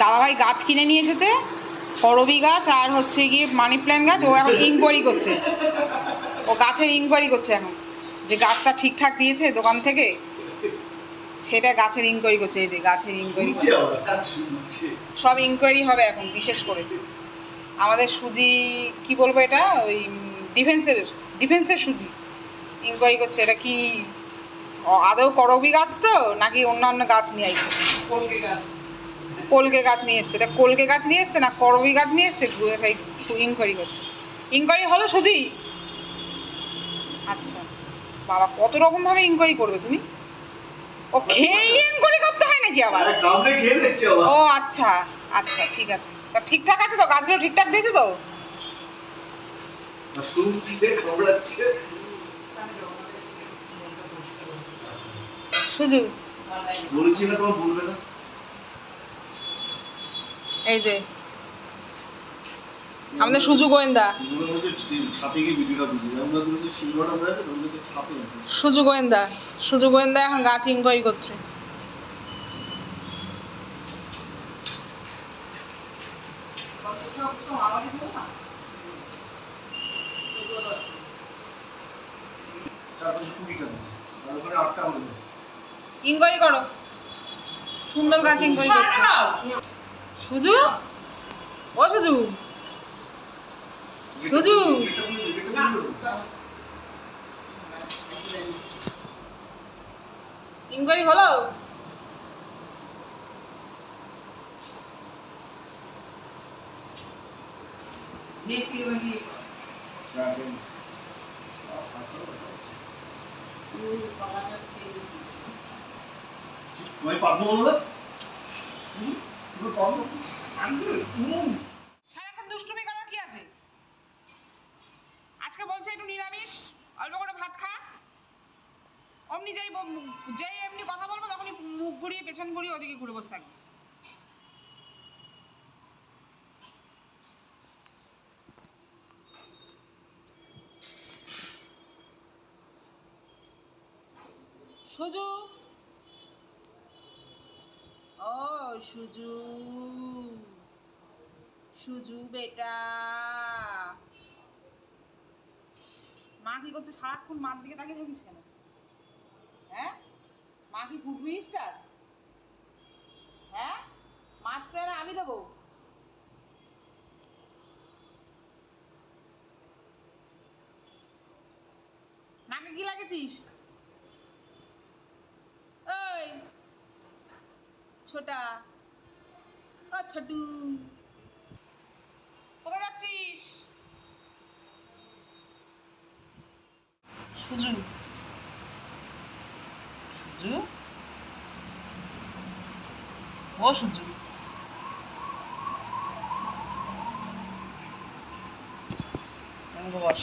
দাদাভাই গাছ কিনে নিয়ে এসেছে, করবি গাছ আর হচ্ছে গিয়ে মানি প্ল্যান্ট গাছ। ও এখন ইনকোয়ারি করছে, ও গাছের ইনকোয়ারি করছে এখন, যে গাছটা ঠিকঠাক দিয়েছে দোকান থেকে, সেটা গাছের ইনকোয়ারি করছে। এই যে গাছের ইনকোয়ারি করছে, সব ইনকোয়ারি হবে এখন। বিশেষ করে আমাদের সুজি, কি বলবো এটা, ওই ডিফেন্সের সুজি ইনকোয়ারি করছে। এটা কি আদৌ করবি গাছ তো নাকি অন্যান্য গাছ নিয়ে আসছে? কলকে গাছ নিয়ে এসছে। এটা কলকে গাছ নিয়ে এসছে না করবি গাছ নিয়ে এসছে, ইনকোয়ারি করছে। ইনকোয়ারি হলো সুজি? আচ্ছা বাবা, কত রকমভাবে ইনকোয়ারি করবে তুমি? ও খেয়েই ইনকোয়ারি করতে হয় নাকি আবার? ও আচ্ছা আচ্ছা, ঠিক আছে। তা ঠিকঠাক আছে তো, গাছগুলো ঠিকঠাক দিয়েছে তো? সুজু এই যে আমাদের সুজু গোয়েন্দা, সুজু গোয়েন্দা এখন গাছ ইনকোয়ারি করছে। ইনকোয়ারি করো, সুন্দর গাছ ইনকোয়ারি করছে। সুজু, ও সুজু, সুজু, ইনকোয়ারি হলো? সারাক্ষণ দুষ্টুমি করার কি আছে? আজকে বলছে একটু নিরামিষ, অল্প করে ভাত খা। অমনি যেই এমনি কথা বলবো তখনই মুখ ঘুরিয়ে পেছন ঘুরিয়ে ওদিকে ঘুরে বসে থাকবে। সুজু, ও সুজু, সুজু বেটা, মা কি করছে সারাক্ষণ? মার দিকে তাকিয়ে থাকিস কেন? হ্যাঁ, মা কি ফুড মিনিস্টার? হ্যাঁ, মাছ তো এনে আমি দেবো। নাকে কি লাগেছিস? ওই ছোটা, ও ছোটু, কোথায় যাচ্ছিস? সুজু, সুজু, ও সুজু, বস।